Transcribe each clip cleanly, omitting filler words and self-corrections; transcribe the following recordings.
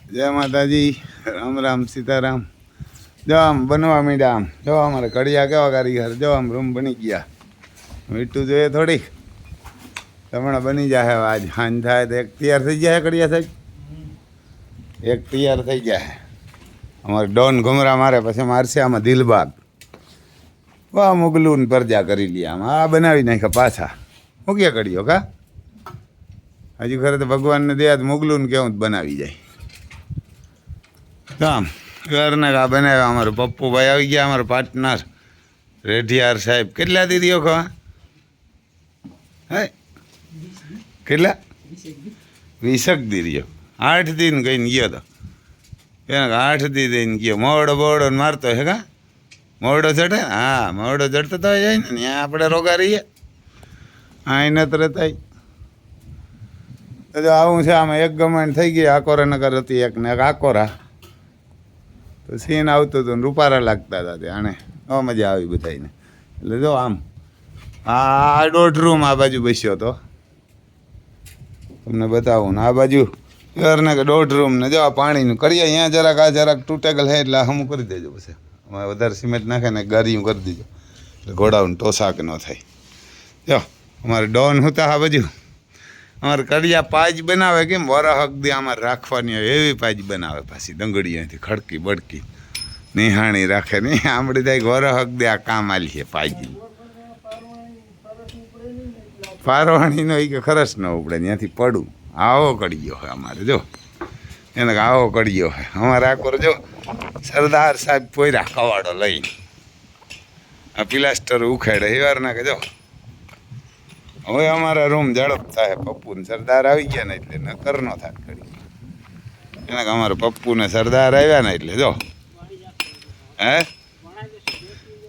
જય માતાજી, રામ રામ, સીતારામ. જો આમ બનવા માંડ્યા. આમ જો અમારે કડિયા કેવા કારીગર, જો આમ રૂમ બની ગયા. મીઠું જોઈએ થોડીક, હમણાં બની જાય. આજ હાંજ થાય તો એક તૈયાર થઈ જાય. કડિયા સાહેબ એક તૈયાર થઈ જાય. અમારે ડોન ઘુમરા મારે, પછી મારશે આમાં દિલબાગ. વાહ, મુગલું ને પરજા કરી લે. આમાં આ બનાવી નાખ્યા પાછા. મૂક્યા કડિયો કા હજુ ખરે તો ભગવાનને દયા મુગલું ને કેવું બનાવી જાય. કામ ઘરના આ બનાવ્યા. અમારું પપ્પુભાઈ આવી ગયા, અમારો પાર્ટનર રેઢિયાર સાહેબ. કેટલા દીદીઓ ખવા હે? કેટલા? 20 દીદીઓ. 8 દિન કહીને ગયો તો એને 8 દી દઈને ગયો. મોવડો બોવડો મારતો હે કા? મોવડો ચડે. હા, મોવડો ચડતો તો જાય ને ત્યાં આપણે રોગા રહીએ. અહીં નથી રહેતા. તો આવું છે. આમાં એક ગમણ થઈ ગઈ. આકોરા નગર હતી એક ને એક આકોરા. તો સીન આવતું હતું ને રૂપારા લાગતા હતા. આને મજા આવી બધાને. એટલે જો આમ આ 1.5 રૂમ આ બાજુ બેસ્યો હતો. તમને બતાવું ને આ બાજુ ઘરને કે 1.5 રૂમ ને જો આ પાણીનું કરીએ. અહીંયા જરાક આ જરાક તૂટેગલ હે એટલે હમું કરી દેજો. પછી અમારે વધારે સિમેન્ટ નાખે ને ગારીયું કરી દીધો એટલે ઘોડાውን ટોસાક ન થાય. જો અમારે ડોન હતા આ બાજુ. અમારે કડિયા પાજ બનાવે કેમ વરહક દે અમારે રાખવાની હોય એવી પાજ બનાવે. પાછી દંગડીઓથી ખડકી બડકી નિહાણી રાખે નહીં. આંબળી થાય વરહક દે આ કામ આલીએ પાજી. પારવાણીનો એ કે ખરસ ન ઉપડે ત્યાંથી પડું. આવો કડિયો હોય અમારે. જો એને આવો કડિયો હોય અમારે. આકોર જો સરદાર સાહેબ પોયરા કવાડો લઈને આ પ્લાસ્ટર ઉખેડે એ વાર ના કે જો હવે અમારા રૂમ ઝડપ થાય. પપ્પુ ને સરદાર આવી ગયા ને એટલે નકર નો થાય કડી. એને અમારે પપ્પુ ને સરદાર આવ્યા ને એટલે જો હે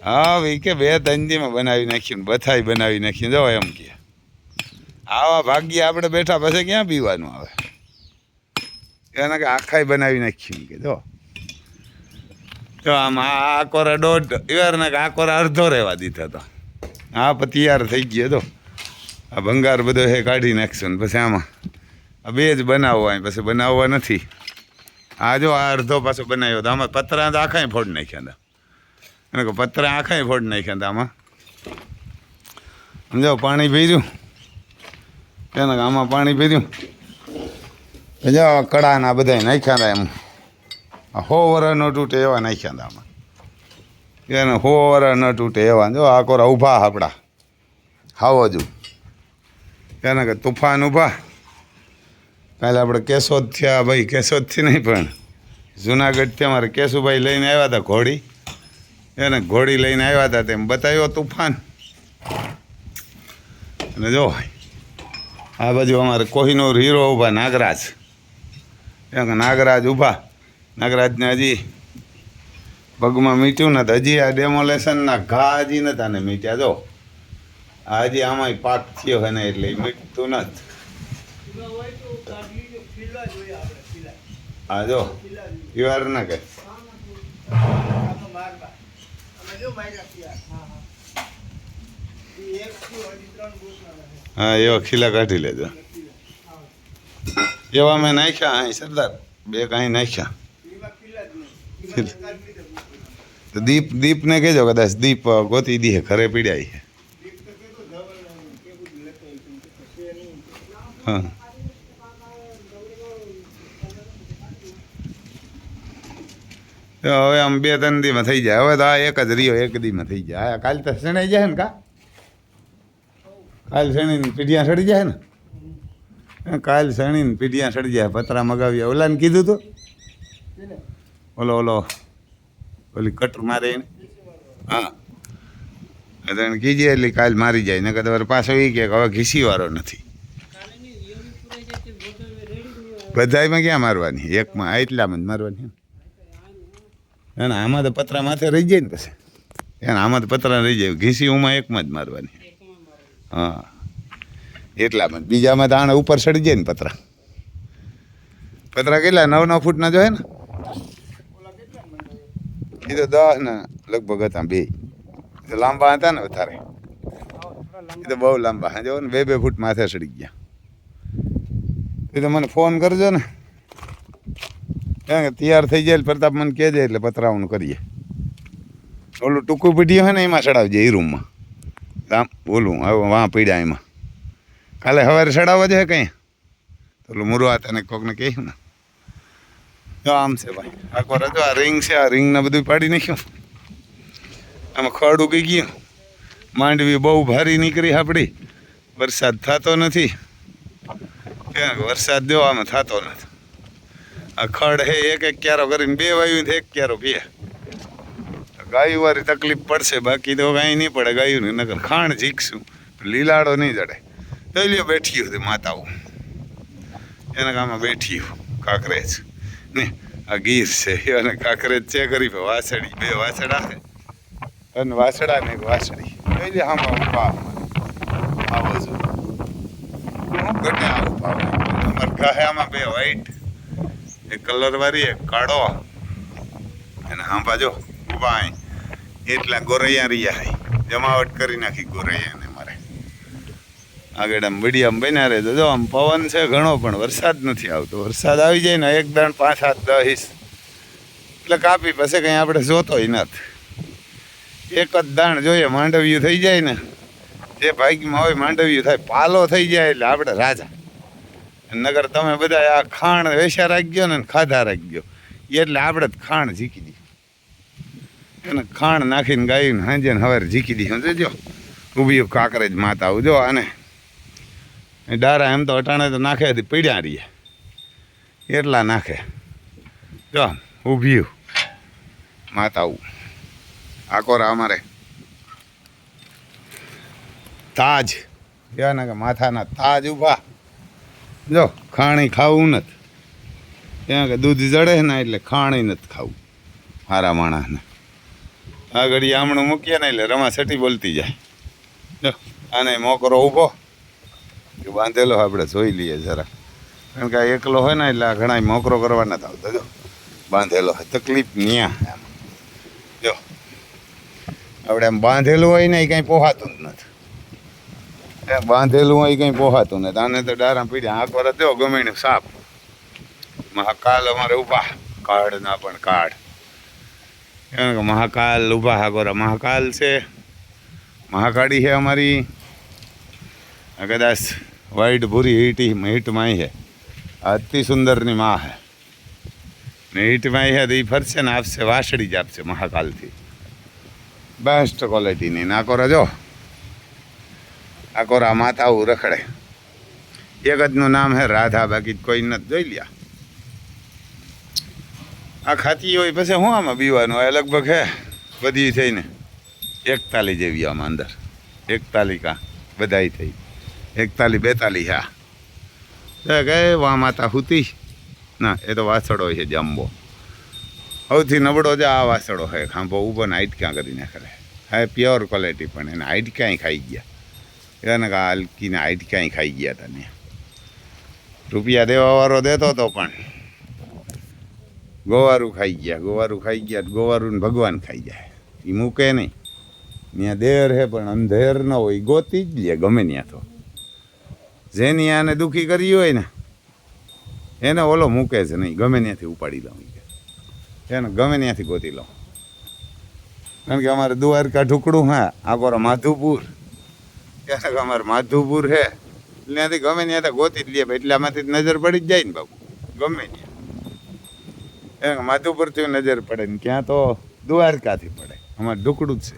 હા ભાઈ કે 2-3 દીમાં બનાવી નાખ્યું ને બથાઈ બનાવી નાખ્યું. જો એમ કે આવા ભાગ્ય આપણે બેઠા પછી ક્યાં પીવાનું આવે. એને કે આખાઈ બનાવી નાખ્યું કે જો આમ આ કોરા 1.5 એવારને કે આ કોરા અડધો રહેવા દીધો હતો. આ તૈયાર થઈ ગયો તો આ ભંગાર બધો હે કાઢી નાખશું ને પછી આમાં આ 2 જ બનાવવા. પછી બનાવવા નથી. આ જો આ અડધો પાછો બનાવ્યો તો આમાં પતરા તો આખાય ફોડ નાખ્યા હતા. એને કે પતરા આખાય ફોડ નાખ્યા હતા આમાં. સમજાવ પાણી ભર્યું એને કે આમાં પાણી ભર્યું. જો કડાના બધા નાખ્યા હતા એમ. 100 વર્ષ ન તૂટે એવા નાખ્યા હતા આમાં. એને 100 વર્ષ ન તૂટે એવા. જો આ કોરા ઊભા આપણા હાવો જુ. એને કે તુફાન ઊભા. કાલે આપણે કેશોદ થયા ભાઈ. કેશોદથી નહીં પણ જુનાગઢથી અમારે કેશુભાઈ લઈને આવ્યા હતા ઘોડી. એને ઘોડી લઈને આવ્યા હતા તેમ બતાવ્યો તુફાન. અને જો આ બાજુ અમારે કોહિનૂર હીરો ઊભા નાગરાજ. એમ નાગરાજ ઊભા. નાગરાજને હજી પગમાં મીટ્યું ને તો હજી આ ડેમોલેશનના ઘા હજી નતા ને મીટ્યા. જો આ હજી આમાંય પાક થયો હે ને એટલે મીટતું નથી. હા જો વાર ના કે હા એવા ખીલા કાઢી લેજો. એવા મેં નાખ્યા અહીં સરદાર 2 કાંઈ નાખ્યા. તો દીપને કહેજો કદાચ દીપ ગોતી દીએ ઘરે પીડ્યા છે. હા હવે આમ 2-3 દીમાં થઈ જાય. હવે તો આ એક જ રહ્યો 1 દીમાં થઈ જાય. કાલ તો શણાઈ જાય ને કા? કાલ શણીને પીઢિયા સડી જાય ને. કાલ શણીને પીઢિયા સડી જાય. પતરા મગાવ્યા. ઓલાને કીધું તું ઓલી કટર મારે એને. હા એને કીજે એટલે કાલ મારી જાય. ને કદાચ પાછો એ કે હવે ઘીસીવાળો નથી. બધામાં ક્યાં મારવાની? એકમાં એટલામાં જ મારવાની. એને આમાં તો પતરા માથે રહી જાય ને પછી. એને આમાં તો પતરા રહી જાય. ઘીસી ઉમાં એકમાં જ મારવાની. હા એટલામાં જ. બીજામાં તો આને ઉપર ચડી જાય ને પતરા. પતરા કેટલા 9-9 ફૂટના જોઈએ ને. એ તો 10 ના લગભગ હતા 2. લાંબા હતા ને વધારે. એ તો બહુ લાંબા. હા જો ને 2-2 ફૂટ માથે ચડી ગયા. એ તો મને ફોન કરજો ને. તૈયાર થઈ જાય એટલે પ્રતાપ મને કહેજે એટલે પતરાવાનું કરીએ. ઓલું ટૂંકું પીઢી હોય ને એમાં ચડાવજે એ રૂમમાં. આમ ઓલું હવે વાં પીડ્યા એમાં કાલે સવારે ચડાવવા છે કંઈ ઓલું મુરવા તને કોકને કહીશું ને. જો આમ છે ભાઈ આખો રજો આ રિંગ છે, આ રિંગને બધું પાડી નાખ્યું. આમાં ખડ ઉગી ગયું, માંડવી બહુ ભારી નીકળી આપણી. વરસાદ થતો નથી, વરસાદ દેવો આમાં થતો નથી. આ ખડ હે એક એક ક્યારો કરીને 2 વાયું એક ક્યારો પીએ. ગાયું વાળી તકલીફ પડશે, બાકી તો કાંઈ નહીં પડે. ગાયું ને નકર ખાણ ઝીકશું, લીલાડો નહીં જડે. તો લ્યો બેઠી હતી માતાઓ એના ગામમાં બેઠી કાંકરેજ ને આ ગીર છે અને કાંકરેજ છે ગરીબ વાસળી 2 વાસડા છે અને વાસડા ને વાસળી એટલે આમાં ઉભા આવો છો ઘટે આવું પાવે. અમારે ગાહે આમાં 2 વ્હાઈટ, એક કલરવાળી એક કાળો અને આંબા જો ઉભા અહીં એટલા ગોરૈયા રહ્યા જમાવટ કરી નાખી ગોરૈયાને મારે. આગળ આમ મીડિયમ બન્યા રહે તો જો આમ પવન છે ઘણો પણ વરસાદ નથી આવતો. વરસાદ આવી જાય ને એક દાણ 5, 7, 10 ઇંચ એટલે કાપી પછી કંઈ આપણે જોતોય નથી. એક જ દાણ જોઈએ માંડવ્યું થઈ જાય ને જે ભાગ્યમાં હોય માંડવ્યું થાય, પાલો થઈ જાય એટલે આપણે રાજા. નગર તમે બધા આ ખાણ વેસા રાખજો ને ખાધા રાખજો એટલે આપણે ખાણ ઝીકી દઈએ. એને ખાણ નાખીને ગાયું હાંજે ને હવે ઝીકી દઈએ. જો ઊભી કાંકરેજ માતા જો આને ડારા એમ તો અટાણે તો નાખે પીડ્યા રહીએ એટલા નાખે. જો ઊભી માતાઓ આકોરા અમારે તાજ કહેવાના કે માથાના તાજ ઊભા. જો ખાણી ખાવું નથી ત્યાં કે દૂધ જડે ને એટલે ખાણી નથી ખાવું મારા માણસને. આ ઘડી આમણું મૂકીએ ને એટલે રમા સટી બોલતી જાય. જો આને મોકરો ઊભો બાંધેલો આપણે જોઈ લઈએ જરા, કારણ કે આ એકલો હોય ને એટલે આ ઘણા મોકરો કરવા નથી આવતો. જો બાંધેલો હોય તકલીફ ન્યા આમ જો આપણે આમ બાંધેલું હોય ને એ કંઈ પોહાતું જ નથી. બાંધેલું હોય કંઈ પોહાતું નથી. આને તો ડારા પીડ્યા આખો રાત જો ગમેણું સાપ. મહાકાલ અમારે ઊભા કાળના પણ કાળ કારણ કે મહાકાલ ઊભા હાકોરા મહાકાલ છે. મહાકાળી છે અમારી કદાચ વાઈટ ભૂરી હીટમાં છે. અતિ સુંદરની માં છે ને હીટમાં છે તો એ ફરશે ને આપશે વાસળી જ આપશે મહાકાલથી બેસ્ટ ક્વોલિટીની. નાકોરા જો આકોરા માતાઓ રખડે. એક જનું નામ છે રાધા, બાકી કોઈ નથી. જોઈ લ્યા આ ખાતી હોય પછી શું આમાં બીવાનું હોય. લગભગ હે બધી થઈને 41 જેવી આમાં અંદર 41 કા બધાય થઈ 41, 42 હા ગਏ વા માતા હુતી ના એ તો વાસળો છે જમ્બો. સૌથી નબળો જ આ વાસળો છે. ખાંભો ઊભો ને હાઈટ ક્યાં કરી નાખે. હા પ્યોર ક્વોલિટી પણ એને હાઈટ ક્યાંય ખાઈ ગયા. એને કા હલકીને હાઈટ ક્યાંય ખાઈ ગયા તને. રૂપિયા દેવાવાળો દેતો હતો પણ ગોવારું ખાઈ ગયા. ગોવારું ખાઈ ગયા. ગોવારું ભગવાન ખાઈ જાય. એ મૂકે નહીં. ત્યાં દેર હે પણ અંધેર ન હોય ગોતી જ લે ગમે ત્યાં. તો જેની આને દુઃખી કરી હોય ને એને ઓલો મૂકે છે નહીં. ગમે ત્યાંથી ઉપાડી લઉં એને ગમે ત્યાંથી ગોતી લઉં. કારણ કે અમારે દ્વારકા ઢુકડું હા આકોરા માધુપુર ક્યાંક અમારે માધુપુર છે ત્યાંથી ગમે ત્યાંથી ગોતી જ લે. એટલામાંથી નજર પડી જ જાય ને બાબુ ગમે ત્યાં. માધુપુરથી નજર પડે ને ક્યાં તો દ્વારકાથી પડે. અમારે ઢુકડું જ છે.